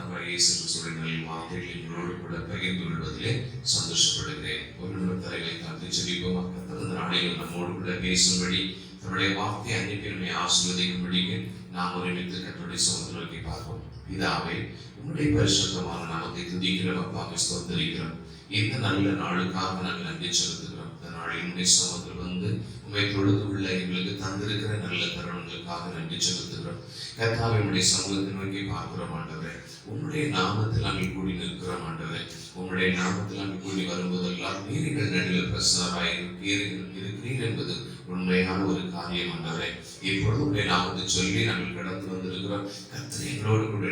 ஆண்டவராகிய இயேசு கிறிஸ்துவின் நல்ல வார்த்தைகளை உங்களோடு கூட பகிர்ந்து கொள்வதிலே சந்தோஷப்படுகிறேன். ஒரு நிமிடம் தலைகளை தாழ்த்தி ஜெபிப்போம். கர்த்தர் இந்த நாளில் நம்மோடு கூட பேசும்படி தன்னுடைய வார்த்தை அன்னைக்கு ஆசீர்வதிக்கும்படிக்கு நாம் ஒருமித்து கர்த்தருடைய சமூகத்தை நோக்கி பார்ப்போம். பிதாவே, உம்முடைய பரிசுத்தமான நாமத்தை துதிக்கிறோம். அப்பாவை ஸ்தோத்திரிக்கிறோம். இந்த நல்ல நாளுக்காக நாங்கள் நன்றி செலுத்துகிறோம். இந்த நாளில் உம்முடைய சமூகத்தில் வந்து உண்மை தொழுது உள்ள எங்களுக்கு தந்திருக்கிற நல்ல தருணங்களுக்காக நன்றி செலுத்துகிறோம். கர்த்தாவே, உம்முடைய சமூகத்தை நோக்கி பார்க்கிறோம். ஆண்டவரே, உம்முடைய நாமத்தில் நாங்கள் கூடி நிற்கிறோம். ஆண்டவரே, உம்முடைய நாமத்தில் நாங்கள் கூடி வரும்போதெல்லாம் நீர்கள் நடுவில் பிரசனராய் இருக்கிறீர் என்பது உண்மையான ஒரு காரியம். ஆண்டவரே, இப்பொழுது உடைய நாமத்தை சொல்லி நாங்கள் கடந்து வந்திருக்கிறோம். கர்த்தர் எங்களோடு கூட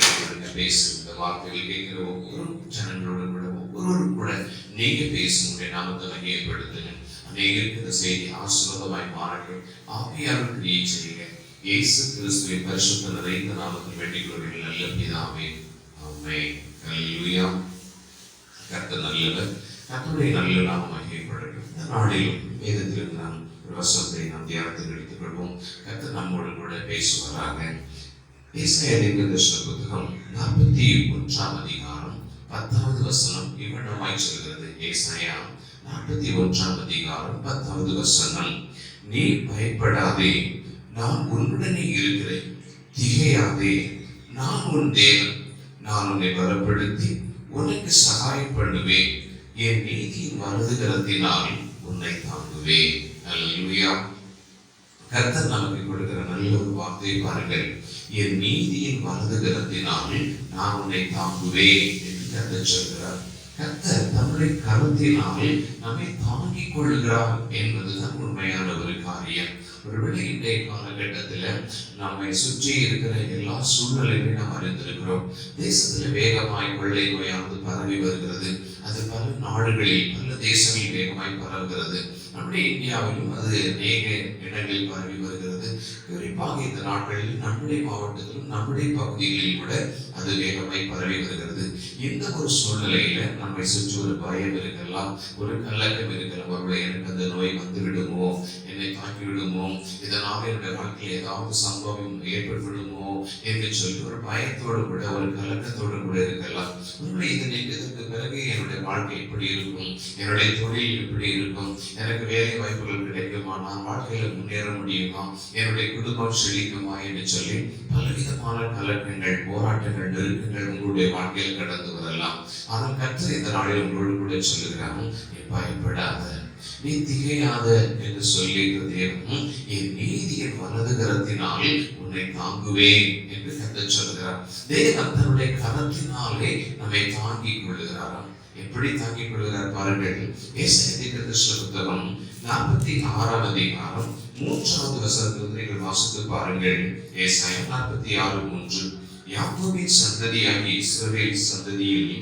பேசு. இந்த வார்த்தைகள் கேட்கிற ஒவ்வொரு ஜனங்களோடு கூட ஒவ்வொருவரும் கூட நீங்க பேசும் உடைய நாமத்தை மையப்படுத்துங்க. அநேகருக்கு இந்த செய்தி ஆசீர்வாதமாய் மாறட்டும். ஆவியானவர் கிரியை செய்யுங்க. இயேசு கிறிஸ்துவின் பரிசுத்த நிறைந்த நாமத்தில் வேண்டிக் கொள்கிறீர்கள் நல்ல பிதாவே, ஆமென். ஹல்லேலூயா. கர்த்தர் நல்லவர். கர்த்தருடைய நல்ல நாமம் மகிமைப்படட்டும். இந்த நாளிலும் வேதத்தில் நாம் ஒரு வசனத்தை நாம் தியானத்தில் எடுத்துக் கொள்வோம். கர்த்தர் நம்மோடு கூட பேசுவாராக. ஏசாயா தீர்க்கதரிசன புத்தகம் 41 அதிகாரம் 10வது வசனம் இவ்வளவாய் சொல்கிறது. ஏசாயா 41 அதிகாரம் 10வது வசனம், நீ பயப்படாதே, நான் உன்னுடனே இருக்கிறேன், திகையாதே, நான் உன் தேவன், நான் உன்னை பலப்படுத்தி உனக்கு சகாயம் பண்ணுவேன், என் நீதியின் வலது கரத்தினால் உன்னை தாங்குவேன். ஹல்லேலூயா. கர்த்தர் நமக்கு கொடுக்கிற நல்ல ஒரு வார்த்தை பாருங்கள். என் நீதியின் வலது கரத்தினால் நான் உன்னை தாங்குவேன் என்று கர்த்தர் சொல்கிறார். கர்த்தர் தன்னுடைய கரத்தினால் நம்மை தாங்கிக் கொள்கிறார் என்பதுதான் உண்மையான ஒரு காரியம். ஒருவேளை இன்றைய காலகட்டத்தில் நம்மை சுற்றி இருக்கிற எல்லா சூழ்நிலைகளையும் நாம் அறிந்திருக்கிறோம். தேசத்துல வேகமாய் கொள்ளை நோயானது பரவி வருகிறது. அது பல நாடுகளில் பல தேசங்களில் வேகமாய் பரவுகிறது. நம்முடைய இந்தியாவிலும் அது அநேக இடங்களில் பரவி வருகிறது. குறிப்பாக இந்த நாட்களில் நம்முடைய மாவட்டத்திலும் நம்முடைய பகுதிகளில் கூட அது வேகமாய் பரவி வருகிறது. இந்த ஒரு சூழ்நிலையில நம்மை சுற்றி ஒரு பயம் இருக்கலாம், ஒரு கலக்கம் இருக்கலாம். ஒருவேளை எனக்கு அந்த நோய் வந்து விடுமோ, என்னை தாக்கி விடுமோ, இதனால் என்னுடைய வாழ்க்கையில் ஏதாவது சம்பவம் ஏற்பட்டு விடுமோ என்று சொல்லி ஒரு பயத்தோடு கூட ஒரு கலக்கத்தோடு கூட இருக்கலாம். இதற்கு பிறகு என்னுடைய வாழ்க்கை எப்படி இருக்கும், என்னுடைய தொழில் எப்படி இருக்கும், எனக்கு வேலை வாய்ப்புகள் கிடைக்குமா, நான் வாழ்க்கையில முன்னேற முடியுமா, என்னுடைய குடும்பம் செழிக்குமா என்று சொல்லி பலவிதமான கலக்கங்கள், போராட்டங்கள், நெருக்கங்கள் உங்களுடைய வாழ்க்கையில் கடந்து வரலாம். ஆனால் கர்த்தர் இந்த நாளில் உங்களோடு கூட சொல்லுகிறாங்க, நீ பயப்படாத, நீ திகையாத என்று சொல்லியிருக்கிற தேவன் என் நீதியின் வலது கரத்தினால் உன்னை தாங்குவேன் என்று கர்த்தர் சொல்கிறார். தேவன் தன்னுடைய கரத்தினாலே நம்மை தாங்கிக் கொள்ளுகிறாராம். எப்படி தாங்கிக் கொள்கிறார் பாருங்கள். ஏசாயா தீர்க்கதரிசன புத்தகம் 46 அதிகாரம் 3வது வசனத்திலிருந்து நீங்கள் வாசித்து பாருங்கள். ஏசாயா 46:3, யாக்கோபின் சந்ததியாகிய இஸ்ரவேல் சந்ததியில்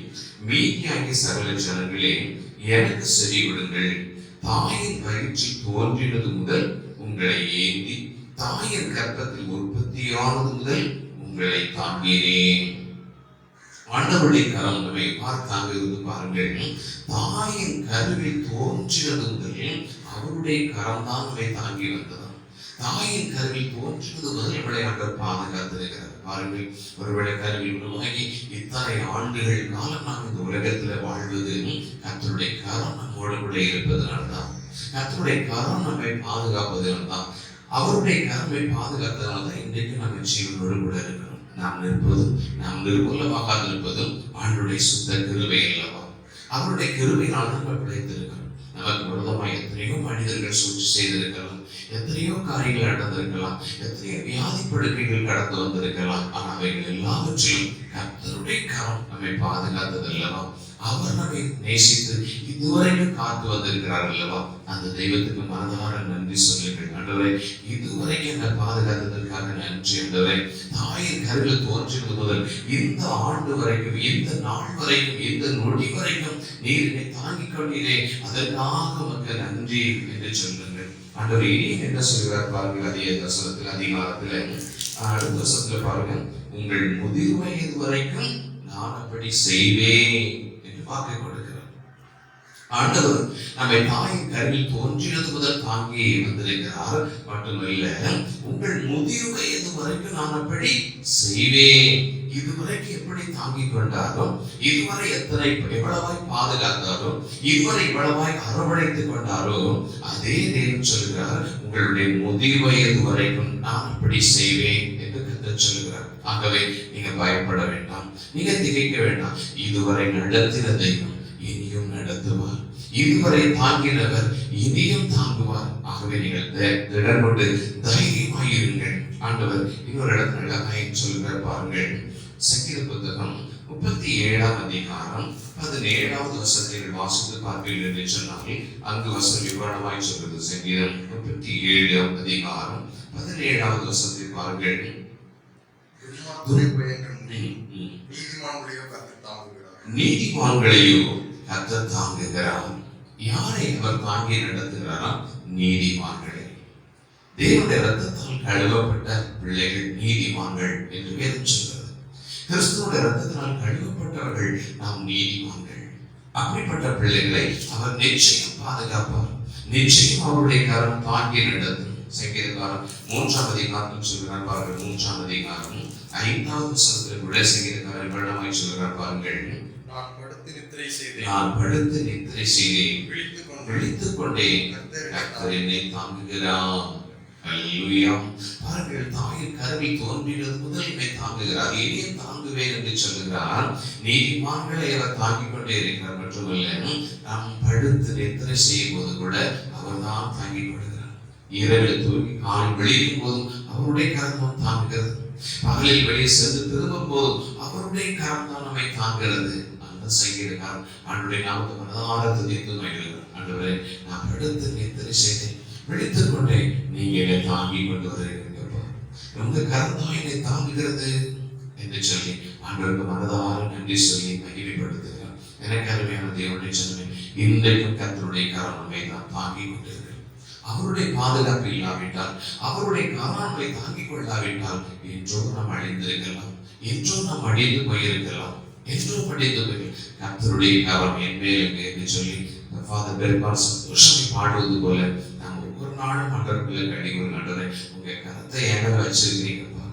மீதியாகிய சகல ஜனங்களே, எனக்கு செவி கொடுங்கள். தாயின் வயிற்றில் தோன்றினது முதல் உங்களை ஏந்தி, தாயின் கர்ப்பத்தில் உற்பத்தியானது முதல் உங்களை தாங்கினேன். ஆண்டவருடைய கரம் நம்மை பார்த்தாங்க இருந்து பாருங்கள். தாயின் கருவில் தோன்றினது முதல் அவருடைய கரம் தான் நம்மை தாங்கி வந்ததாம். தாயின் கருவில் தோன்றினது முதல் நம்மளை ஆண்டவர் பாதுகாத்திருக்கிறார். பாருங்கள், ஒருவேளை கருவில் உருவாகி இத்தனை ஆண்டுகள் காலம் நாம் இந்த உலகத்துல வாழ்வது கர்த்தருடைய கரம் நம்மோடு கூட இருப்பதனால்தான், கர்த்தருடைய கரம் நம்மை பாதுகாப்பதனால்தான், அவருடைய கரமை பாதுகாத்ததனால்தான் இன்றைக்கு நம்ம ஜீவனோடு கூட இருக்கிறோம். நாம் நிற்பதும் நாம் நிர்மூலமாக இருப்பதும் ஆண்டவருடைய சுத்த கிருபை அல்லவா? அவருடைய கிருபையினால் நம்ம பிழைத்திருக்கிறோம். நமக்கு விரோதமாக எத்தனையோ மனிதர்கள் சூழ்ச்சி செய்திருக்கலாம், எத்தனையோ காரியங்கள் நடந்திருக்கலாம், எத்தனையோ வியாதி படுக்கைகள் கடந்து வந்திருக்கலாம். ஆனால் அவைகள் எல்லாவற்றையும் கர்த்தருடைய கரம் நம்மை பாதுகாத்தது அல்லவா? அவர் நம்மை நேசித்து இதுவரைக்கும் காத்து வந்திருக்கிறார் அல்லவா? அந்த தெய்வத்துக்கு மனதார நன்றி சொல்லுங்கள். ஆண்டவரே, இதுவரைக்கும் என்னை பாதுகாத்ததற்காக நன்றி. ஆண்டவரே, தாயின் கருவில் தோன்றினது முதல் இந்த ஆண்டு வரைக்கும், இந்த நாள் வரைக்கும், இந்த நொடி வரைக்கும் நீர் என்னை தாங்கிக் கொண்டீரே, அதற்காக உமக்கு நன்றி என்று சொல்லுங்கள். ஆண்டவரே, இனி என்ன சொல்கிறார் பாருங்கள். அதே வசனத்தில் அதிகாரத்தில் அடுத்த வசனத்துல பாருங்க, உங்கள் முதிர் வயது வரைக்கும் நான் அப்படி செய்வேன் என்று வாக்கு கொடுக்கிறார். ஆண்டவர் நம்மை தாயின் கருவில் தோன்றினது முதல் தாங்கி வந்திருக்கிறார். மட்டுமல்ல, உங்கள் முதிர் வயது வரைக்கும் நான் அப்படி செய்வேன் இதுவரைக்கும் எப்படி தாங்கிக் கொண்டாரோ, இதுவரை எவ்வளவாய் பாதுகாத்தாரோ, இதுவரை இவ்வளவாய் அரவணைத்துக் கொண்டாரோ, அதே தேவன் சொல்கிறார், உங்களுடைய முதிர் வயது வரைக்கும் நான் அப்படி செய்வேன் என்று கர்த்தர் சொல்கிறார். ஆகவே நீங்க பயப்பட வேண்டாம், நீங்க திகைக்க வேண்டாம். இதுவரை நடத்தின தெய்வம் இனியும் நடத்துவார். இதுவரை தாங்கினவர் இனியும் தாங்குவார். ஆகவே நீங்கள் திடன் கொண்டு தைரியமாயிருங்கள். ஆண்டவர் இன்னொரு இடத்துல சொல்கிறார் பாருங்கள். சங்கீத புத்தகம் 37ஆம் அதிகாரம் 17வது வசனத்தை வாசித்து பார்ப்பீர்கள் என்று சொன்னால் அங்கு வசனம் விவரணமாய் சொல்கிறது. சங்கீதம் 37ஆம் அதிகாரம் 17வது வசனத்தை பாருங்கள். நீதிமான்களையோ கர்த்தர் தாங்குகிறார். யாரை அவர் தாங்கி நடத்துகிறாரா? நீதிமான்களை. தேவனுடைய ரத்தத்தால் கழுவப்பட்ட பிள்ளைகள் நீதிமான்கள் என்று வேதம் சொல்கிறது. கிறிஸ்துவோட ரத்தத்தினால் கழுவப்பட்டவர்கள் நாம் நீதிமான்கள். அப்படிப்பட்ட பிள்ளைகளை அவர் நிச்சயம் பாதுகாப்பார். நிச்சயம் அவருடைய கரம் தாங்கி நடத்தும். சங்கீதக்காரன் 3ஆம் அதிகாரத்தில் சொல்கிறார் பாருங்கள். 3ஆம் அதிகாரம் 5வது வசனத்தில் கூட சங்கீதக்காரன் விவரணமாய் சொல்கிறார் பாருங்கள். நான் படுத்து நித்திரை செய்தேன், விழித்துக் கொண்டேன், கர்த்தர் என்னை தாங்குகிறார். அல்லேலூயா. பாருங்கள், தாயின் கருவில் தோன்றினது முதல் என்னை தாங்குகிறார், இனியும் தாங்குவேன் என்று சொல்லுகிறார். நீதிமான்களை அவர் தாங்கிக் கொண்டே இருக்கிறார். மட்டுமல்ல, நாம் படுத்து நித்திரை செய்யும் போது கூட அவர் தான் தாங்கிக் கொள்கிறார். இரவில் தூங்கி காலை விழிக்கும் போதும் அவருடைய கரம் தாங்குகிறது. பகலில் வெளியே சென்று திரும்பும் போதும் அவருடைய கரம் தான் நம்மை தாங்குகிறது. சங்கீதக்காரன் ஆண்டவருடைய நாமத்தை மனதார துதித்து மகிழ்கிறார். ஆண்டவரே, நான் படுத்து நித்திரை செய்தேன், விழித்துக் கொண்டே நீங்க என்னை தாங்கி கொண்டு வருகிறீங்கப்பா, உங்க கரம் தான் என்னை தாங்குகிறது என்று சொல்லி ஆண்டவருக்கு மனதார நன்றி சொல்லி மகிமைப்படுத்துகிறார். எனக்கு அருமையான தேவனுடைய சொன்ன இன்றைக்கும் கர்த்தருடைய கரம் நம்மை தான் தாங்கி கொண்டிருக்கிறது. அவருடைய பாதுகாப்பு இல்லாவிட்டால், அவருடைய கரம் நம்மை தாங்கிக் கொள்ளாவிட்டால் என்றோ நாம் அழிந்திருக்கலாம், என்றோ நாம் அழிந்து போயிருக்கலாம், என்றும் படித்தவர்கள் கர்த்தருடைய கரம் என் மேல் என்று சொல்லி ஃபாதர் பெருமாள் சந்தோஷத்தை பாடுவது போல நாம் ஒவ்வொரு நாளும் ஆண்டவருக்குள்ள கடிகொள். ஆண்டவரே, உங்க கரத்தை என் மேல வச்சிருக்கிறீங்கப்பா,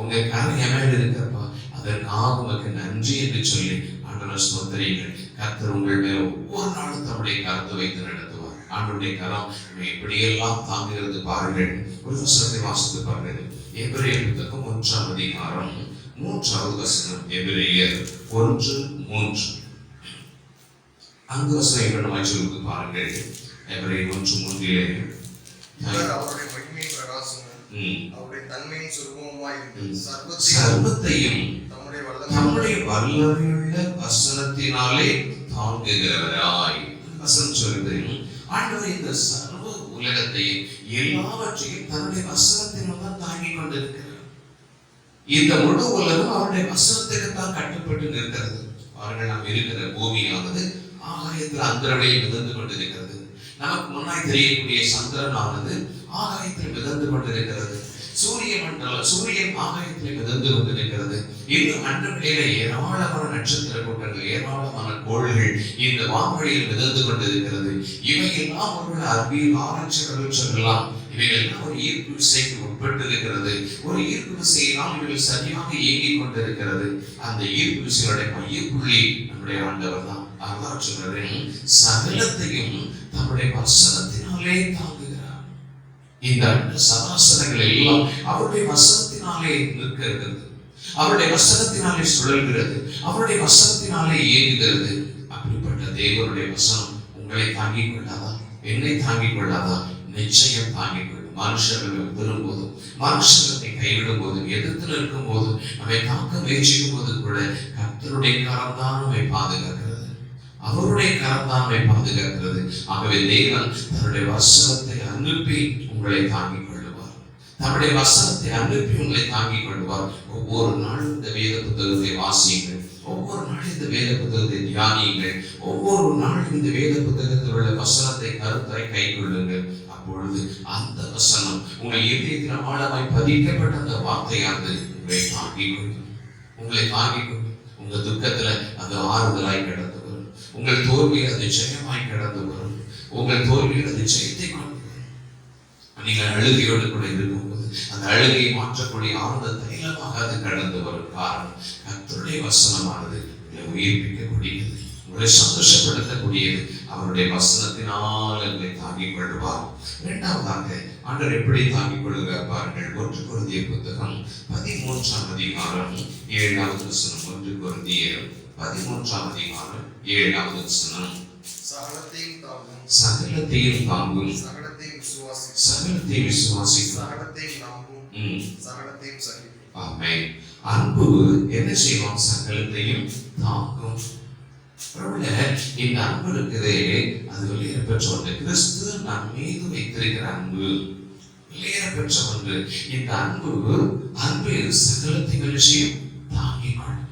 உங்க கரம் என் மேல இருக்கப்பா, அதற்காக உமக்கு நன்றி என்று சொல்லி ஆண்டவர் ஸ்தோத்திரியுங்கள். கர்த்தர் உங்கள் மேல ஒவ்வொரு நாளும் தம்முடைய கரத்தை வைத்து நடத்துவார். ஆண்டவருடைய கரம் எப்படியெல்லாம் தாங்குகிறது பாருங்கள். ஒரு வசனத்தை வாசித்து பாருங்கள். எபிரேயர் புத்தகம் 1ஆம் அதிகாரம் 3வது வசனம். எபிரேயர் 1:3. அங்கு வசனம் என்னமாய் சொல்லுது பாருங்கள். எபிரேயர் 1:3 அவருடைய மகிமையின் பிரகாசமும் அவருடைய தன்மையின் சுரூபமுமாய் இருந்து சர்வத்தையும் தம்முடைய வல்லமையுள்ள வசனத்தினாலே தாங்குகிறவராய். வசனம் சொல்லுது, ஆண்டவர் இந்த சர்வ உலகத்தையும் எல்லாவற்றையும் தன்னுடைய வசனத்தினால் தான் தாங்கிக் கொண்டிருக்கிறார். இந்த முழு உலகம் அவருடைய வசனத்துக்கு தான் கட்டுப்பட்டு நிற்கிறது. பாருங்கள், நாம் இருக்கிற பூமியானது ஆகாயத்தில் அந்தரவழியில் மிதந்து கொண்டிருக்கிறது. நமக்கு முன்னாய் தெரியக்கூடிய சந்திரனானது ஆகாயத்தில் மிதந்து கொண்டிருக்கிறது. சூரியன் ஆகாயத்தில் மிதந்து கொண்டிருக்கிறது. இன்னும் அண்டவெளியில ஏராளமான நட்சத்திர கூட்டங்கள், ஏராளமான கோள்கள் இந்த வான்வெளியில் மிதந்து கொண்டிருக்கிறது. இவையெல்லாம் அவர்கள் அறிவியல் ஆராய்ச்சியாளர்கள் சொல்லலாம், இவைகள் ஒரு ஈர்ப்பு விசைக்கு உட்பட்டு இருக்கிறது. ஒரு ஈர்ப்பு விசையினால் இவைகள் சரியாக இயங்கிக் கொண்டிருக்கிறது. அந்த ஈர்ப்பு விசையோட மையப்புள்ளி நம்முடைய ஆண்டவர் தான். அதான் சொல்றேன், சகலத்தையும் தம்முடைய வசனத்தினாலே தாங்குகிறார். இந்த சராசரங்கள் எல்லாம் அவருடைய வசனத்தினாலே நிற்கிறது, அவருடைய வசனத்தினாலே சுழல்கிறது, அவருடைய வசனத்தினாலே இயங்குகிறது. அப்படிப்பட்ட தேவனுடைய வசனம் உங்களை தாங்கிக் கொள்ளாதா? என்னை தாங்கிக் கொள்ளாதா? நிச்சயம் தாங்கிக் கொள்ளும். மனுஷர்களை உதரும் போதும், மனுஷர்களை கைவிடும் போதும், எதிர்த்து நிற்கும் போதும், நம்மை தாக்க முயற்சிக்கும் போது கூட கர்த்தருடைய கரம் தான் நம்மை பாதுகாக்கிறது, அவருடைய கரம் தான் நம்மை பாதுகாக்கிறது. ஆகவே தேவன் தன்னுடைய வசனத்தை அனுப்பி உங்களை தாங்கிக் கொள்ளுவார், தன்னுடைய வசனத்தை அனுப்பி உங்களை தாங்கிக் கொள்வார். ஒவ்வொரு நாளும் இந்த வேத புத்தகத்தை வாசியுங்கள், ஒவ்வொரு நாளும் இந்த வேத புத்தகத்தை தியானியுங்கள், ஒவ்வொரு நாளும் இந்த வேத புத்தகத்தில் உள்ள வசனத்தை கருத்தாய் கை கொள்ளுங்கள். அப்பொழுது அந்த வசனம் உங்கள் இதயத்தில் ஆழமாய் பதிக்கப்பட்ட அந்த வார்த்தையானது உங்களை தாங்கிக் கொள்ளும், உங்களை தாங்கிக் கொள்ளும். உங்க துக்கத்துல அது ஆறுதலாய் கடந்து வரும், உங்கள் தோல்வியில் அது ஜெயமாய் கடந்து வரும், உங்கள் தோல்வியில் அது ஜெயத்தை கொண்டு வரும். நீங்கள் அழுகையோடு கூட இருக்கும்போது, அந்த அழுகையை மாற்றக்கூடிய ஆனந்த தைலமாக அது கடந்து வரும். காரணம் கர்த்தருடைய வசனமானது உயிர்ப்பிக்கக்கூடியது, உங்களை சந்தோஷப்படுத்தக்கூடியது. அவருடைய வசனத்தினால் எங்களை தாங்கிக் கொள்வார். இரண்டாவதாக ஆண்டவர் எப்படி தாங்கிக் கொள்கிறார் பாருங்கள். 1 கொரிந்தியர் புத்தகம் 13ஆம் அதிகாரம் 7வது வசனம். 1 கொரிந்தியர் 13ஆம் அதிகாரம் 7வது வசனம். சகலத்தையும் தாங்கும், சகலத்தையும் தாங்கும், சகலத்தையும் விசுவாசிக்கும், சகலத்தையும் விசுவாசிக்கும், சகலத்தையும் நம்பும், சகலத்தையும் சகிக்கும். ஆமென். அன்பு என்ன செய்யும்? சகலத்தையும் தாங்கும். இந்த அன்பு இருக்குதே, அது வெளியேற பெற்ற ஒன்று. கிறிஸ்து நம் மீது வைத்திருக்கிற அன்பு வெளியேற பெற்ற ஒன்று. இந்த அன்பு சகலத்தையும் விஷயம் தாங்கிக் கொள்ளும்.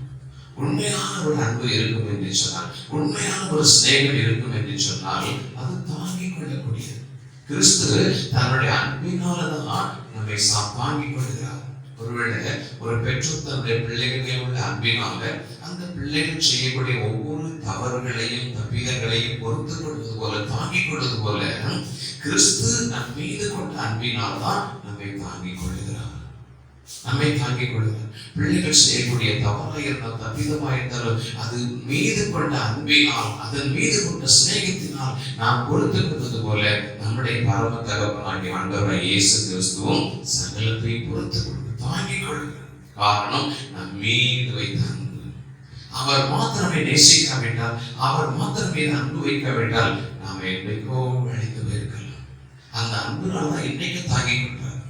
உண்மையான ஒரு அன்பு இருக்கும் என்று சொன்னால், உண்மையான ஒரு சிநேகம் இருக்கும் என்று சொன்னால், அது தாங்கிக் கொள்ளக்கூடியது. கிறிஸ்து தன்னுடைய அன்பினால்தான் நம்மை தாங்கிக் கொள்கிறார். ஒருவேளை ஒரு பெற்றோர் தன்னுடைய பிள்ளைகளே உள்ள அன்பினால அந்த பிள்ளைகள் செய்யக்கூடிய ஒவ்வொரு தவறுகளையும் தப்பிதங்களையும் பொறுத்துக் கொள்வது போல, தாங்கிக் கொள்வது போல, கிறிஸ்து நம் மீது கொண்ட அன்பினால் தான் நம்மை தாங்கிக் கொள்கிறார். நம்மை தாங்கிக் கொள்கிறார். பிள்ளைகள் செய்யக்கூடிய தவறாக இருந்தால், தப்பிதமாக இருந்தாலும், அது மீது கொண்ட அன்பினால், அதன் மீது கொண்ட சிநேகத்தினால் நாம் பொறுத்துக் கொள்வது போல, நம்முடைய பரம தகப்பனாகிய ஆண்டவராகிய இயேசு கிறிஸ்துவும் சகலத்தையும் பொறுத்துக் கொள்கிறார், தாங்கிக் கொள்கிறார். காரணம் நம் மீது வைத்த அன்பு. அவர் மாத்திரமே நேசிக்காவிட்டால், அவர் மாத்திரமே அன்பு வைக்காவிட்டால், நாம் என்னைக்கோ அழிந்து போயிருக்கலாம். அந்த அன்புனால தான் இன்னைக்கு தாங்கிக் கொள்றார்.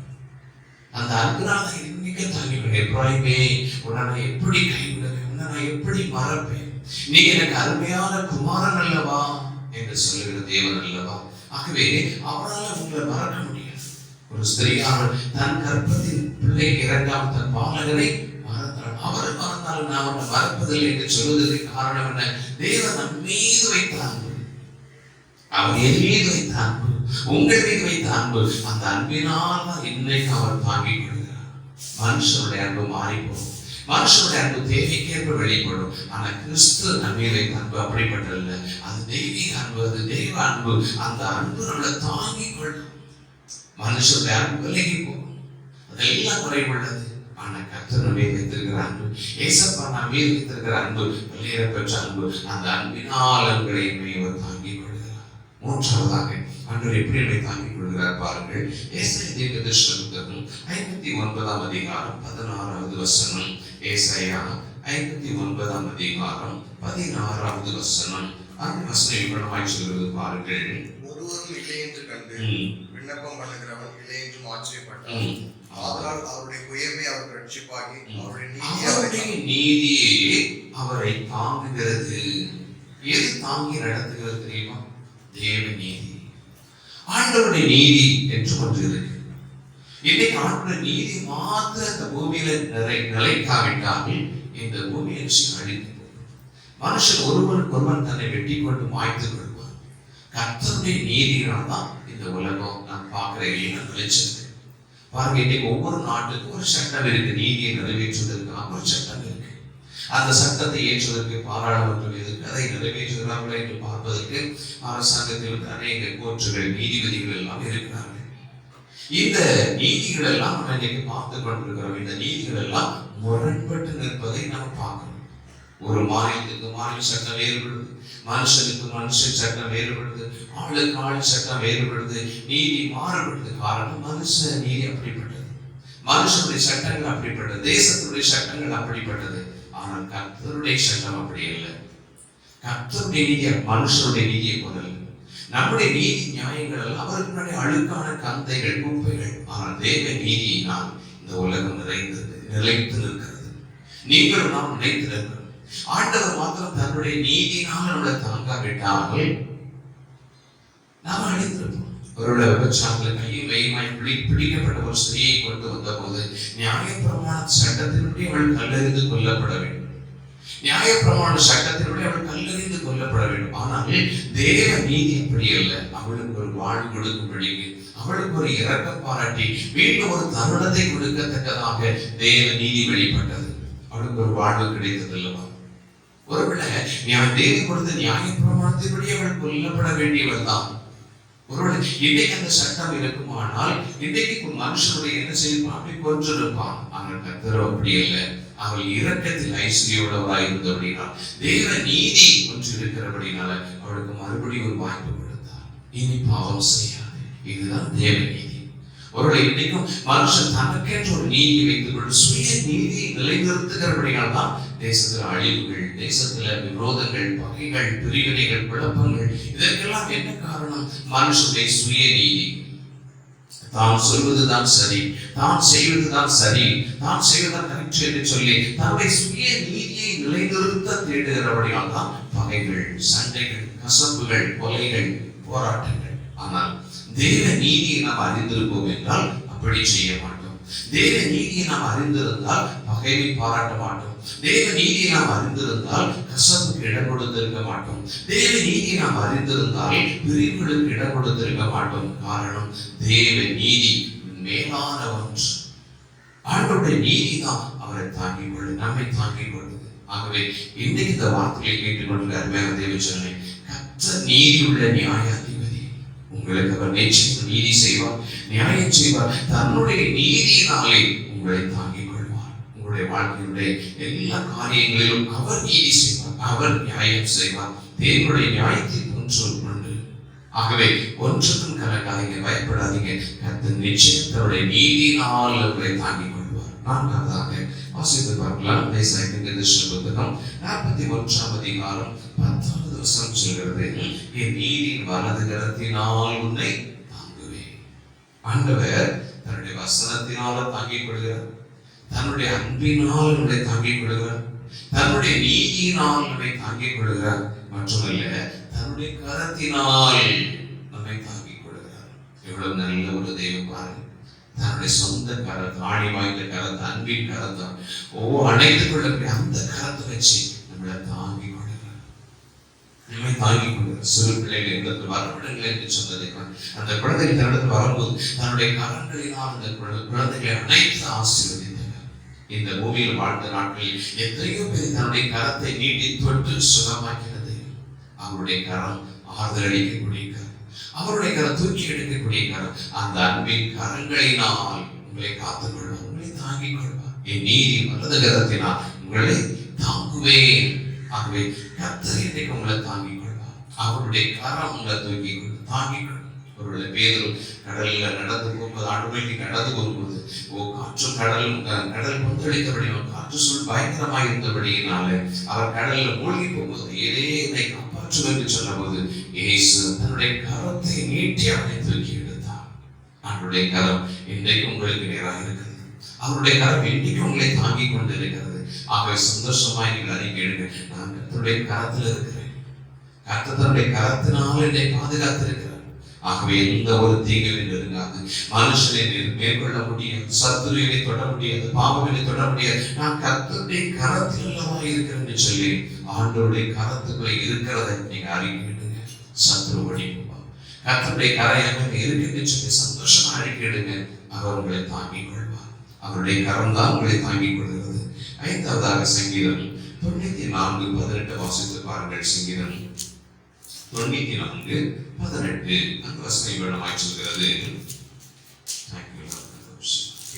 அந்த அன்புனால தான் இன்னைக்கு தாங்கிக் கொள்றேன். எப்ராயிமே, உன்னை நான் எப்படி கைவிடுவேன், உன்னை நான் எப்படி மறப்பேன், நீ எனக்கு அருமையான குமாரன் அல்லவா என்று சொல்லுகிற தேவன் அல்லவா. ஆகவே அவரால் உங்களை மறக்க முடியாது. ஒரு ஸ்திரீயானவள் தன் கர்ப்பத்தின் பிள்ளை இறங்காம தன் பாலகனை மறந்தாள். அவர் மறந்தாலும் நான் அவனை மறப்பதில்லை என்று சொல்வதற்கு காரணம் என்ன? தேவன் நம் மீது வைத்த அன்பு, அவர் என் மீது வைத்த அன்பு, உங்கள் மீது வைத்த அன்பு. அந்த அன்பினால் தான் இன்னைக்கு அவர் தாங்கிக் கொள்கிறார். மனுஷனுடைய அன்பு மாறி போகும், மனுஷனுடைய அன்பு தேவைக்கேற்ப வெளிப்படும். ஆனா கிறிஸ்து நம் மீது வைத்த அன்பு அப்படிப்பட்டதில்லை. அது தெய்வீக அன்பு, அது தெய்வ அன்பு. அந்த அன்பு நம்மளை தாங்கிக் கொள்ளும். மனுஷனுடைய அன்பு விலகி போகும், அதெல்லாம் குறைவுள்ளது. ஆனா கர்த்தர் நம்மை வைத்திருக்கிற அன்பு, ஏசப்பா நம் மீது வைத்திருக்கிற அன்பு, வெளியேற பெற்ற அன்பு, அந்த அன்பினால் எங்களை அவர் தாங்கிக் கொள்கிறார். மூன்றாவதாக ஆண்டவர் எப்படி நம்மை தாங்கிக் கொள்கிறார் பாருங்கள். ஏசாயா தீர்க்கதரிசன புத்தகம் 59ஆம் அதிகாரம் 16வது வசனம். ஏசாயா 59ஆம் அதிகாரம் 16வது வசனம். அந்த வசனம் இவ்வளவாய் சொல்கிறது பாருங்கள். ஒருவரும் இல்லை என்று கண்டு விண்ணப்பம் பண்ணுகிறவன் இல்லை என்று ஆச்சரியப்பட்டான். ஆதலால் அவருடைய உயர்வை அவருக்கு ரட்சிப்பாகி அவருடைய நீதியே அவரை தாங்குகிறது. எது தாங்கி நடத்துகிறது தெரியுமா? தேவ நீதி, ஆண்டவருடைய நீதி என்று ஒன்று இருக்கு. இன்னைக்கு ஆண்டவருடைய நீதி மாத்திர இந்த பூமியில நிலைக்காவிட்டால் இந்த பூமியை அழிந்து போகும். மனுஷன் ஒருவருக்கு ஒருவன் தன்னை வெட்டி கொண்டு மாய்த்துக் கொள்வான். கர்த்தருடைய நீதியினால் தான் இந்த உலகம் நான் பார்க்கிற எல்லாம் நிலைச்சிருக்கு. பாருங்க, இன்னைக்கு ஒவ்வொரு நாட்டுக்கும் ஒரு சட்டம் இருக்கு. நீதியை நிறைவேற்றுவதற்காக ஒரு சட்டம் இருக்கு. அந்த சட்டத்தை ஏற்றுவதற்கு பாராளுமன்றம் இருக்கு. அதை நிறைவேற்றுகிறார்களா என்று பார்ப்பதற்கு அரசாங்கத்தில் அநேக கோர்ட்டுகள், நீதிபதிகள் எல்லாம் இருக்கிறார்கள். இந்த நீதிகள் எல்லாம் நம்ம இன்னைக்கு பார்த்து கொண்டிருக்கிறோம். இந்த நீதிகள் எல்லாம் முரண்பட்டு நிற்பதை நம்ம பார்க்கணும். ஒரு மாநிலத்துக்கு மாநில சட்டம் வேறுபடுது, மனுஷனுக்கு மனுஷன் சட்டம் வேறுபடுது, ஆளுக்கு ஆள் சட்டம் வேறுபடுது, நீதி மாறுபடுது. காரணம் மனுஷ நீதி அப்படிப்பட்டது, மனுஷனுடைய சட்டங்கள் அப்படிப்பட்டது, தேசத்துடைய சட்டங்கள் அப்படிப்பட்டது. ஆனால் கர்த்தருடைய சட்டம் அப்படி இல்லை. கர்த்தருடைய நீதி மனுஷனுடைய நீதியை போதல்ல. நம்முடைய நீதி நியாயங்கள் எல்லாம் அவருக்கு முன்னாடி அழுக்கான கந்தைகள், குப்பைகள். ஆனால் தேவ நீதியினால் இந்த உலகம் நிலைத்து நிற்கிறது. நீங்களும் நாம் நிலைத்து நிற்கிறோம். ஆண்டவர் மாத்திரம் தன்னுடைய நீதியினால் நம்மளை தாங்காவிட்டால் நாம் அழிந்திருப்போம். ஒருவேளை விபச்சாரத்தில் கையும் வெயுமாய் பிடிக்கப்பட்ட ஒரு ஸ்திரீயை கொண்டு வந்த போது நியாயப்பிரமாண சட்டத்தினுடைய அவள் கல்லறிந்து கொல்லப்பட வேண்டும். நியாயப்பிரமாண சட்டத்தினுடைய அவள் கல்லறிந்து கொல்லப்பட வேண்டும். ஆனால் தேவ நீதி அப்படி அல்ல. அவளுக்கு ஒரு வாழ்வு கொடுக்கும்படிக்கு, அவளுக்கு ஒரு இரக்கம் பாராட்டி மீண்டும் ஒரு தருணத்தை கொடுக்கத்தக்கதாக தேவ நீதி வெளிப்பட்டது. அவளுக்கு ஒரு வாழ்வு கிடைத்தது அல்லவா? ஒருவேளை தேவன் கொடுத்த நியாயப்பிரமாணத்தின்படி அவள் கொல்லப்பட வேண்டியவள் தான். ஒருவேளை இன்னைக்கு அந்த சட்டம் இருக்குமானால் இன்னைக்கு மனுஷனுடைய என்ன செய்வான், அப்படி கொன்றிருப்பான். ஆனால் கர்த்தர் அப்படி இல்லை. அவள் இரக்கத்தில் ஐஸ்வர்யோடவராய் இருந்தபடினால், தேவ நீதி ஒன்று இருக்கிறபடினால அவளுக்கு மறுபடியும் ஒரு வாய்ப்பு கொடுத்தார். இனி பாவம் செய்யாது. இதுதான் தேவ நீதி. ஒருவேளை இன்னைக்கும் மனுஷன் தனக்கேற்ற ஒரு நீதியை வைத்துக் கொண்டு சுய நீதியை நிலைநிறுத்துகிறபடியால் தான் தேசத்துல அழிவுகள், தேசத்துல விரோதங்கள், பகைகள், பிரிவினைகள், குழப்பங்கள், இதற்கெல்லாம் என்ன காரணம்? மனுஷனுடைய சுய நீதி. தான் சொல்வதுதான் சரி, தான் செய்வதுதான் சரி, தான் செய்வதுதான் கரெக்ட் என்று சொல்லி தன்னுடைய சுய நீதியை நிலைநிறுத்த தேடுகிறபடியால் தான் பகைகள், சண்டைகள், கசப்புகள், கொலைகள், போராட்டங்கள். ஆனால் தேவ நீதியை நாம் அறிந்திருப்போம் என்றால் அப்படி செய்ய மாட்டோம். தேவ நீதியை நாம் அறிந்திருந்தால் பகையை பாராட்ட மாட்டோம். தேவ நீதியை நாம் அறிந்திருந்தால் கசப்புக்கு இடம் கொடுத்திருக்க மாட்டோம். தேவ நீதியை நாம் அறிந்திருந்தால் பிரிவுகளுக்கு இடம் கொடுத்திருக்க மாட்டோம். காரணம், தேவ நீதி மேலான ஒன்று. ஆண்டவருடைய நீதி தான் அவரை தாங்கிக் கொள்ளும், நம்மை தாங்கிக் கொள்ளுது. ஆகவே இன்னைக்கு இந்த வார்த்தையை கேட்டுக்கொண்டு அருமையான தேவச்சனே, கர்த்தர் நீதி உள்ள நியாயாதிபதி. உங்களுக்கு அவர் நிச்சயம் நீதி செய்வார், நியாயம் செய்வார். தன்னுடைய நீதியினாலே உங்களை தாங்கிக் கொள்வார். உங்களுடைய வாழ்க்கையுடைய எல்லா காரியங்களிலும் அவர் நீதி செய்வார், அவர் நியாயம் செய்வார். தேவனுடைய நியாயத்தை ஒன்று. ஆகவே ஒன்றுக்கும் கலங்காதீங்க, பயப்படாதீங்க. கர்த்தர் நிச்சயம் தன்னுடைய நீதியினால் உங்களை தாங்கிக் கொள்வார். நான்காவதாக வாசித்து பார்க்கலாம். புத்தகம் 41ஆம் அதிகாரம் 10வது வசனம் சொல்கிறது, என் நீதியின் வலது கரத்தினால் உன்னை தாங்குவேன். ஆண்டவர் தன்னுடைய வசனத்தினால தாங்கிக் கொள்கிறார், தன்னுடைய அன்பினால் உன்னை தாங்கிக் கொள்கிறார், தன்னுடைய நீதியினால் நம்மை தாங்கிக் கொள்கிறார். மட்டுமல்ல, தன்னுடைய கரத்தினால் நம்மை தாங்கிக் கொள்கிறார். எவ்வளவு நல்ல ஒரு தெய்வம் பாருங்க. தன்னுடைய சொந்த கரத்தை, ஆணி வாய்ந்த கரத்தை, அன்பின் கரத்தை அணைத்துக் கொள்ளக்கூடிய அந்த கரத்தை வச்சு நம்மளை தாங்கிக் கொள்கிறார், நம்மை தாங்கிக் கொள்கிறார். சிறு பிள்ளைகள் எங்களுக்கு வரவிடங்கள் என்று சொன்னதை அந்த குழந்தைகள் தன்னிடத்தில் வரும்போது தன்னுடைய கரங்களினால் அந்த குழந்தைகளை அனைத்து ஆசீர்வதித்தார். இந்த பூமியில் வாழ்ந்த நாட்களில் எத்தனையோ பேர் தன்னுடைய கரத்தை நீட்டி தொட்டு சுகமாக்கிறது. அவருடைய கரம் ஆறுதல் அளிக்கக்கூடிய கரம், அவருடைய கரம் தூக்கி எடுக்கக்கூடிய கரம். அந்த அன்பின் கரங்களினால் உங்களை காத்துக் கொள்வார், உங்களை தாங்கிக் கொள்வார். என் நீதி வலது கரத்தினால் உங்களை தாங்குவேன். ஆகவே கர்த்தர் இன்றைக்கு உங்களை தாங்கிக் கொள்வார். அவருடைய கரம் உங்களை தூக்கி தாங்கிக் கொள்வார். அவருடைய பேதுரு கடல்ல நடந்து போகும்போது, ஆண்டுமைக்கு நடந்து போகும்போது காற்றும் கடல் கொந்தளித்தபடி, காற்று சூழ் பயங்கரமாக இருந்தபடியினால அவர் கடல்ல மூழ்கி போகும்போது என்னை காப்பாற்றும் என்று சொன்ன போது இயேசு தன்னுடைய கரத்தை நீட்டி அவனை தூக்கி எடுத்தார். அவருடைய கரம் இன்றைக்கு உங்களுக்கு நேராக இருக்கிறது. அவருடைய கரம் இன்றைக்கு உங்களை தாங்கிக் கொண்டு இருக்கிறது. ஆகவே சந்தோஷமாய் நீங்கள் அறிக்கையிடுங்க, நான் கர்த்தருடைய கரத்தில் இருக்கிறேன், கர்த்தர் தன்னுடைய கரத்தினால் என்னை பாதுகாத்திருக்கிறார். ஆகவே எந்த ஒரு தீங்கும் நெருங்காது, மனுஷனை மேற்கொள்ள முடியாது, சத்துருவினை தொட முடியாது, பாவவினை தொட முடியாது. நான் கர்த்தருடைய கரத்தில் அல்லவா இருக்கிறேன்னு சொல்லி ஆண்டவருடைய கரத்துக்குள்ள இருக்கிறத நீங்க அறிக்கையிடுங்க. சத்துரு வடிவா கர்த்தருடைய கரையாக இருக்குன்னு சொல்லி சந்தோஷமா அறிக்கையிடுங்க. அவர் உங்களை தாங்கிக் கொள்வார். அவருடைய கரம் தான் உங்களை தாங்கிக் கொள்கிறது. ஐந்தாவதாக சங்கீதம் 94:18 வாசித்து பாருங்கள். சங்கீதம் 94:18 அந்த வசனம் வேணுமாய் சொல்கிறது,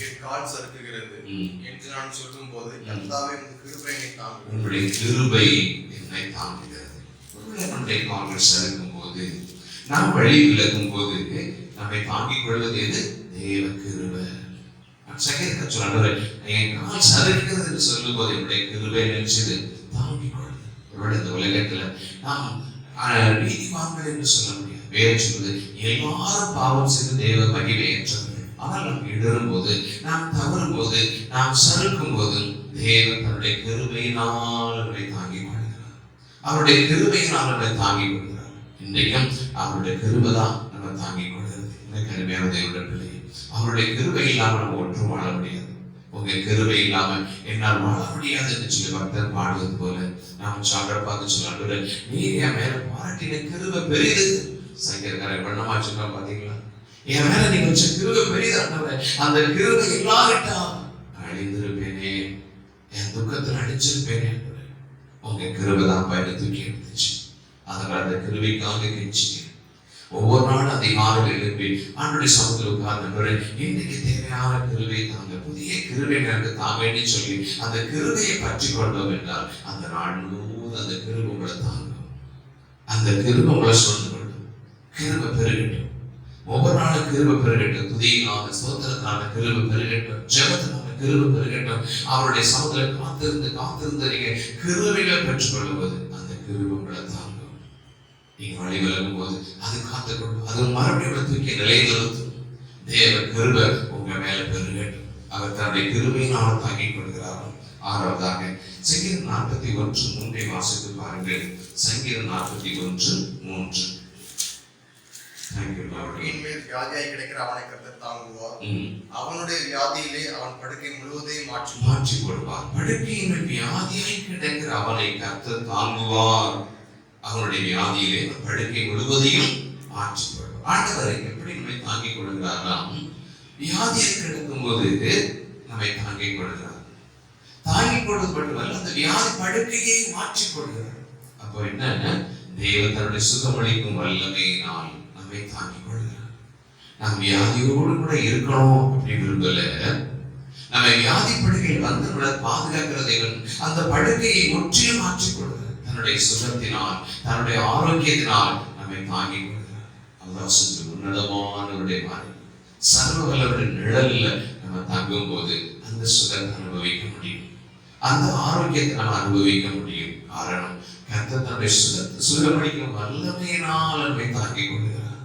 என் கால் சறுக்குகிறது என்று நான் சொல்லும் போது கர்த்தாவே உம்முடைய கிருபை என்னை தாங்குகிறது. உம்முடைய கிருபை என்னை தாங்குகிறது. ஒருவேளை நம்முடைய கால்கள் சறுக்கும் போது, நாம் வழி விலகும் போது நம்மை தாங்கிக் கொள்வது எது? தேவ கிருபை. சங்கீதக்காரர் சொல்றாரு, என் கால் சறுக்கிறது என்று சொல்லும் போது என்னுடைய கிருபை நினைச்சது தாங்கிக் கொள்வது. ஒருவேளை இந்த உலகத்துல நாம் நீதிமான்கள் என்று சொல்ல முடியாது. வேறு சொல்வது, எல்லாரும் பாவம் செய்து தேவ மகிமை ஏற்றவர்கள். ஆனால் நாம் இடரும் போது, நாம் தவறும் போது, நாம் சறுக்கும் போது தேவன் தன்னுடைய கிருபையினால் நம்மை தாங்கிக் கொள்கிறார். அவருடைய கிருபையினால் நம்மை தாங்கிக் கொள்கிறார். இன்றைக்கும் அவருடைய கிருபை தான் நம்ம தாங்கிக் கொள்கிறது. இந்த கருமையான தேவனுடைய பிள்ளை, அவருடைய கிருபை இல்லாமல் நம்ம ஒன்றும் வாழ முடியாது. உங்க கிருபை இல்லாமல் என்னால் வாழ முடியாது என்று சொல்லி பக்தர் பாடுவது போல நாம் சாப்பிட பார்த்து சொல்ல, நீர் என் மேல பாராட்டின கிருபை பெரிது. சங்கீதக்காரர் வண்ணமா சொல்றா பாத்தீங்களா, என் மேல நீங்க வச்ச கிருபை பெரிது. அந்த கிருபை இல்லாவிட்டா அழிந்திருப்பேனே, என் துக்கத்தில் அடிச்சிருப்பேனே. உங்க கிருபை தான் பயனை தூக்கி எடுத்துச்சு. அதனால அந்த கிருபைக்காக கெஞ்சி ஒவ்வொரு நாளும் நாள் அதிகாலையில் எழுப்பி ஆண்டுடைய சமூகத்தில் உட்கார்ந்து இன்னைக்கு தேவையான கிருபை தாங்க, புதிய கிருபை எனக்கு தாங்கன்னு சொல்லி அந்த கிருபையை பற்றி கொண்டோம் என்றால் அந்த நாள் முழுவதும் அந்த கிருபை உங்களை தாங்கும். அந்த கிருபை உங்களை சூழ்ந்து கொள்ளும். கிருபை பெருகட்டும். ஒவ்வொரு நாளும் கிருபை பெருகட்டும். துதியினால ஸ்தோத்திரத்தினால கிருபை பெருகட்டும். ஜெபத்தினால கிருபை பெருகட்டும். அவருடைய சமூகத்தில் காத்திருந்து நீங்க கிருபைகளை பெற்றுக் கொள்ளும்போது அந்த கிருபை உங்களை தாங்கும். நீங்க வழி விலகும் போது அது காத்துக்கொள்ளும். அது மறுபடியும் தூக்கி நிலைநிறுத்தும். தேவ கிருபை உங்க மேல பெருகட்டும். அவர் தன்னுடைய கிருபையினால் தாங்கிக் கொள்கிறார்கள். ஆறாவதாக சங்கீதம் 41:3 வாசித்து பாருங்கள். சங்கீதம் 41:3. மேல் வியாதியாய் கிடக்கிற அவனை கர்த்தர் தாங்குவார். அவனுடைய வியாதியிலே அவன் படுக்கை முழுவதையும் மாற்றி போடுவார். படுக்கையின் வியாதியாய் கிடக்கிற அவனை கர்த்தர் தாங்குவார். அவனுடைய வியாதியிலே படுக்கை முழுவதையும் மாற்றி போடுவார். ஆண்டவரை எப்படி நம்மை தாங்கிக் கொள்கிறாராம்? வியாதியில் கிடக்கும் போது நம்மை தாங்கிக் கொள்கிறார். தாங்கிக் கொள்வது மட்டுமல்ல, அந்த வியாதி படுக்கையை மாற்றிக் கொள்கிறார். அப்போ என்ன? தேவன் தன்னுடைய சுகமளிக்கும் வல்லமையினால் நம்மை தாங்கிக் கொள்கிறார். நம் வியாதியோடு கூட இருக்கணும் அப்படின்னு விரும்பல. நம்ம வியாதி படுக்கையில் வந்து நம்மளை பாதுகாக்கிற தேவன் அந்த படுக்கையை முற்றிலும் மாற்றிக் கொள்கிறார். தன்னுடைய சுகத்தினால், தன்னுடைய ஆரோக்கியத்தினால் நம்மை தாங்கிக் கொள்கிறார். அல்லாஹ் உன்னதமானவருடைய மாதிரி சர்வ வல்லவருடைய நிழல்ல நம்ம தங்கும் போது அந்த சுகத்தை அனுபவிக்க முடியும். அந்த ஆரோக்கியத்தை நம்ம அனுபவிக்க முடியும். காரணம், கர்த்தர் தன்னுடைய சுகமளிக்கும் வல்லமையினால் நம்மை தாங்கிக் கொள்கிறார்.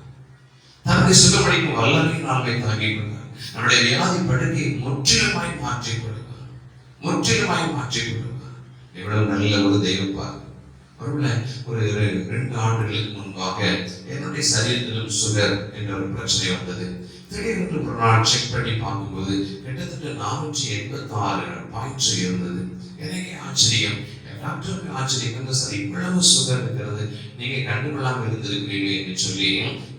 தன்னுடைய சுகமளிக்கும் வல்லமையினால் நம்மை தாங்கிக் கொள்கிறார். நம்முடைய வியாதி படுக்கையை முற்றிலுமாய் மாற்றிக் கொள்வார். முற்றிலுமாய் மாற்றிக் கொள்வார். எவ்வளவு நல்ல ஒரு தெய்வம் பாருங்க. ஒரு 2 ஆண்டுகளுக்கு முன்பாக என்னுடைய சரீரத்திலும் சுகர் என்ற ஒரு பிரச்சனை வந்தது. திடீரென்று ஒரு நாள் செக் பண்ணி பார்க்கும்போது கிட்டத்தட்ட 486 பாயிண்ட்ஸ் இருந்தது. எனக்கு ஆச்சரியம், டாக்டருக்கு ஆச்சரியம், என்ன சார் இவ்வளவு சுகர் இருக்கிறது, நீங்க கண்டுகொள்ளாமல் இருந்திருக்கிறீர்கள் என்று சொல்லி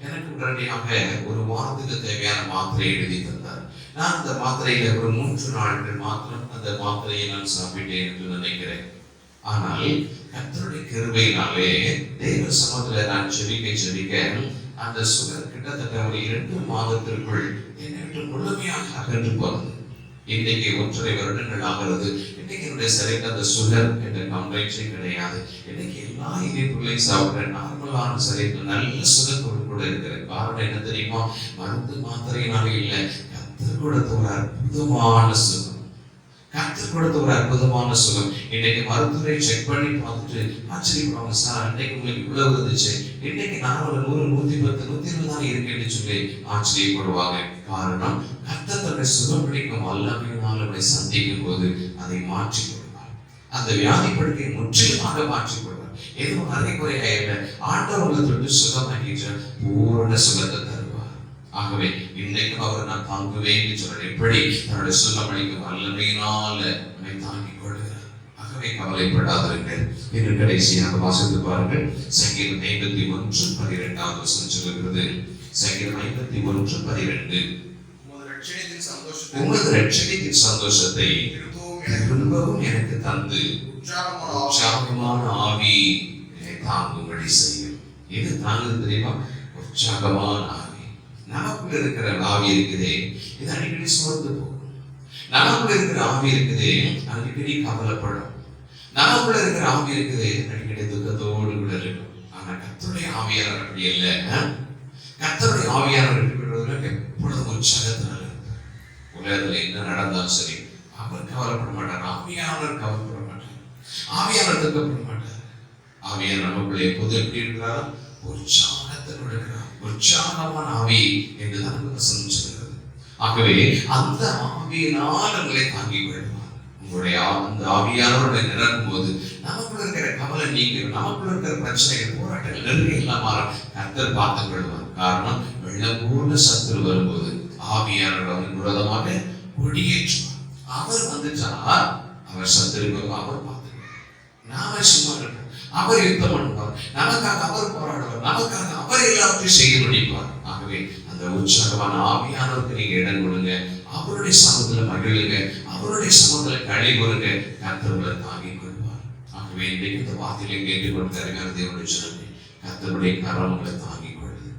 எனக்கு உடனடியாக ஒரு வாரத்துக்கு தேவையான மாத்திரை எழுதி தந்தார். நான் அந்த மாத்திரையில ஒரு 3 நாட்கள் மாத்திரம் அந்த மாத்திரையை நான் சாப்பிட்டேன் என்று நினைக்கிறேன். ஆனால் கர்த்தருடைய கிருபையினாலே தேவ சமூகத்துல நான் செபிக்க அந்த சுகர் கிட்டத்தட்ட ஒரு 2 மாதத்திற்குள் என்னை விட்டு முழுமையாக அகன்று போனது. இன்னைக்கு 1.5 வருடங்கள் ஆகிறது. இன்னைக்கு என்னுடைய சரீரத்தில் அந்த சுகர் என்ற கம்ப்ளைண்ட்ஸே கிடையாது. இன்னைக்கு எல்லா இனிப்புகளையும் சாப்பிட்ற நார்மலான சரீரத்தில் நல்ல சுகத்தோடு கூட இருக்கிறேன். காரணம் என்ன தெரியுமா? மருந்து மாத்திரையினாலே இல்லை, கர்த்தர் கொடுத்த ஒரு அற்புதமான சுகம். கர்த்தர் கொடுத்த ஒரு அற்புதமான சுகம். இன்னைக்கு மருத்துவரை செக் பண்ணி பார்த்துட்டு ஆச்சரியப்படுவாங்க, சார் அன்னைக்கு உங்களுக்கு இவ்வளவு இருந்துச்சு, இன்னைக்கு நான் ஒரு 100, 110, 120 தான் இருக்கேன்னு சொல்லி ஆச்சரியப்படுவாங்க. காரணம், கர்த்தர் தன்னை சுகமளிக்கும் வல்லமையினால் நம்மை சந்திக்கும் போது அதை மாற்றிக் கொள்வார். அந்த வியாதி படுக்கையை முற்றிலுமாக மாற்றிக் கொள்வார். எதுவும் அரைக்குறையா இல்லை, ஆண்டவர்களை தொட்டு சுகமாக்கின்ற பூரண சுகத்தை தருவார். ஆகவே இன்னைக்கும் அவர் நான் தாங்குவேன் சொல்ற எப்படி தன்னுடைய சுகமளிக்கும் வல்லமையினால நம்மை தாங்கிக் கொள்கிறார். ஆகவே கவலைப்படாதீர்கள். இன்னும் கடைசியாக வாசித்து பாருங்கள். சங்கீதம் 51:12 சொல்லுகிறது. சங்கீதம் 51:12. உமது இரட்சணியத்தின் சந்தோஷத்தை திரும்பவும் எனக்கு தந்து உற்சாகமான ஆவி என்னை தாங்கும்படி செய்யும். எது தாங்குது தெரியுமா? உற்சாகமான ஆவி. நமக்குள்ள இருக்கிற ஆவி இருக்குதே, இது அடிக்கடி சோர்ந்து போகும். நமக்குள்ள இருக்கிற ஆவி இருக்குதே, அடிக்கடி கவலைப்படும். நமக்குள்ள இருக்கிற ஆவி இருக்குதே, அடிக்கடி துக்கத்தோடு கூட இருக்கும். ஆனா கர்த்தருடைய ஆவியானவர் அப்படி இல்லை. கர்த்தருடைய ஆவியானவர் எப்பொழுதும் உற்சாகத்தினால உலகத்துல என்ன நடந்தாலும் சரி அவர் கவலைப்பட மாட்டார். ஆவியானவர் கவலைப்பட மாட்டார். ஆவியானவர் துக்கப்பட மாட்டார். ஆவியானவர் நமக்குள்ள எப்போது எப்படி இருக்கிறார்? உற்சாகத்தை கொடுக்கிறார். உற்சாகமான ஆவி என்றுதான் நமக்கு சொல்லுகிறது. ஆகவே அந்த ஆவியினால் உங்களை தாங்கிக் கொள்வார். உங்களுடைய அந்த ஆவியானவருடைய நிரப்பும் போது நமக்குள்ள இருக்கிற கவலை நீங்கும். நமக்குள்ள இருக்கிற பிரச்சனைகள், போராட்டங்கள் நெருங்கி எல்லாம் மாறும். கர்த்தர் பார்த்துக் கொள்வார். காரணம், வெள்ளம் போல சத்துரு வரும்போது ஆவியானவர் விரோதமாக கொடியேற்றுவார். அவர் வந்துட்டார், அவர் சத்துருக்கு அவர் பார்த்துக்குவார். நாம சும்மா இருப்போம். அவர் யுத்தம் பண்ணுவார். நமக்காக அவர் போராடுவார். நமக்காக அவர் எல்லாவற்றையும் செய்து முடிப்பார். ஆகவே அந்த உற்சாகமான ஆவியானவருக்கு நீங்க இடம் கொடுங்க. அவருடைய சமூகத்துல மகிழுங்க. அவருடைய சமூகத்துல களி கொடுங்க. கர்த்தருடைய தாங்கிக் கொள்வார். ஆகவே இன்றைக்கு இந்த வார்த்தையில கேட்டுக்கொண்டு அருமையான தேவனுடைய ஜனமே, கர்த்தருடைய கரம் உங்களை தாங்கிக் கொள்ளுது.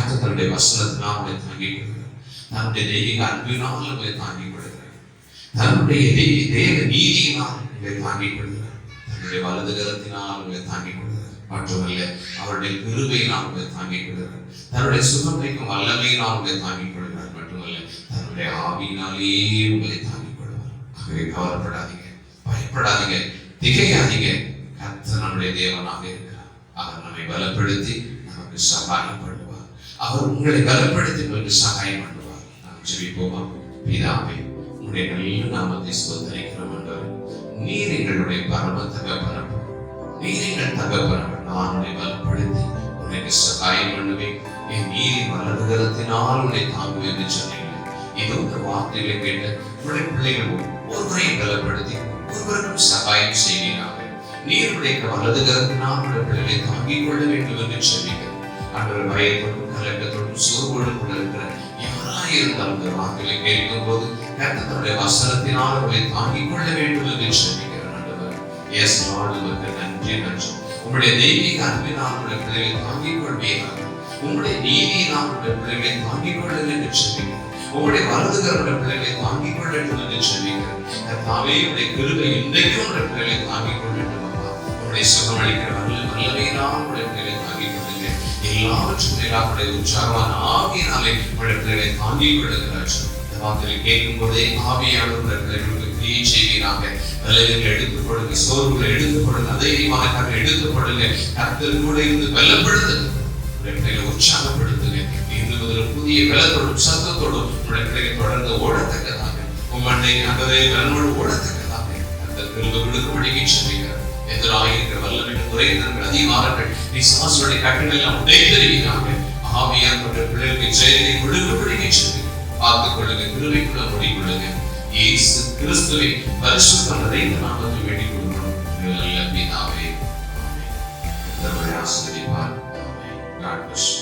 கர்த்தர் தன்னுடைய வசனத்தினால் உங்களை தாங்கிக் கொள்கிறார். தன்னுடைய தெய்வீக அன்பினால் உங்களை தாங்கிக் கொள்கிறார். தன்னுடைய தேவ நீதியினால் உங்களை தாங்கிக் கொள்கிறார். தன்னுடைய வலது கரத்தினால் உங்களை தாங்கிக் கொள்கிறார். மட்டுமல்ல, அவருடைய கிருபையினால் உங்களை தாங்கிக் கொள்கிறார். தன்னுடைய சுகமைக்கும் வல்லமையினால் உங்களை தாங்கிக் கொள்கிறார். மட்டுமல்ல, தன்னுடைய ஆவியினாலே உங்களை தாங்கிக் கொள்வார். ஆகவே கவலைப்படாதீங்க, பயப்படாதீங்க, திகையாதீங்க. கர்த்தர் நம்முடைய தேவனாக இருக்கிறார். அவர் நம்மை பலப்படுத்தி நமக்கு சகாயம் பண்ணுவார். அவர் உங்களை பலப்படுத்தி உங்களுக்கு சகாயம் பண்ணுவார். நாம் ஜெபிப்போமா? பிதாவே, உங்களுடைய நல்ல நாமத்தை ஸ்தோத்திரிக்கிறோம் ஆண்டவரே. நீர் எங்களுடைய பரம தகப்பன், நீர் எங்கள் தகப்பன். நான் உன்னை பலப்படுத்தி உனக்கு சகாயம் பண்ணுவேன். என் நீரின் வலது கரத்தினால் உன்னை தாங்குவேன் என்று சொன்னீங்க. இது ஒரு வார்த்தைகளை கேட்ட உங்களுடைய பிள்ளைகள் ஒவ்வொருவரையும் பலப்படுத்தி ஒவ்வொருவருக்கும் சகாயம் செய்வீராக. நீருடைய வலது கரத்தினால் உங்களுடைய பிள்ளைகளை தாங்கிக் கொள்ள வேண்டும் என்று சொல்லுங்க. அன்று பயத்தோடும் கலக்கத்தோடும் சோர்வோடும் கூட இருக்கிற யாராக இருந்தாலும் இந்த வார்த்தைகளை கேட்கும் போது கர்த்தருடைய வசனத்தினால் அவர்களை தாங்கிக் கொள்ள வேண்டும் என்று சொல்லுகிறார். எஸ் லார்ட், உமக்கு நன்றி நன்றி. உங்களுடைய தெய்வீக அன்பினால் உங்களுடைய பிள்ளைகளை தாங்கிக் கொள்வீராக. உங்களுடைய நீதியினால் உங்களுடைய பிள்ளைகளை தாங்கிக் கொள்ள என்று சொல்லுங்க. உங்களுடைய வலதுகருடைய பிள்ளைகளை தாங்கிக் கொள்ள வேண்டும் என்று சொல்லுங்க. கர்த்தாவே, உங்களுடைய கிருபை இன்றைக்கும் உங்களுடைய பிள்ளைகளை தாங்கிக் கொள்ள வேண்டும். உங்களுடைய சுகம் அளிக்கிற வல்லமையினால் உங்களுடைய பிள்ளைகளை தாங்கிக் கொள்ளுங்க. எல்லாவற்றும் உங்களுடைய உற்சாகமான ஆவியினாலே உங்களுடைய பிள்ளைகளை தாங்கிக் கொள்ளுகிறார். இந்த வார்த்தையை கேட்கும் போதே ஆவியானவருடைய பிள்ளைகளுக்கு கிரியை செய்வீராக. பலவீனங்களை எடுத்துக் கொடுங்க, சோர்வுகளை எடுத்துக் கொடுங்க, தைரியமாக எடுத்துக் கொடுங்க. கர்த்தர் கூட இருந்து பலப்படுத்துங்க, உங்களுடைய பிள்ளைகளை உற்சாகப்படுத்துங்க. இன்று முதல் புதிய பலத்தோடும் சத்தத்தோடும் உங்களுடைய பிள்ளைகளை தொடர்ந்து ஓடத்தக்கதாக, உம்மண்டை அகவே பலனோடு ஓடத்தக்கதாக கர்த்தர் கிருபை கொடுக்கும்படிக்கு செபிக்கிறார். எதிராயிருக்கிற வல்லமைகள் குறைந்தவர்கள் அதிகாரங்கள் பிசாசுடைய கட்டுகளை எல்லாம் உடைத்தெறிவீராக. ஆவியானவருடைய பிள்ளைகளுக்கு செயலை கொடுக்கும்படிக்கு செபிக்கிறார். பார்த்துக் கொள்ளுங்க, கிருபைக்குள்ள மூடிக்கொள்ளுங்க. இயேசு கிறிஸ்துவை பரிசுத்தம் நிறைந்த நாமத்தில் வேண்டிக் கொள்கிறோம் நல்ல பிதாவே. ஆமென். ஆசீர்வதிப்பார். ஆமென். God bless you.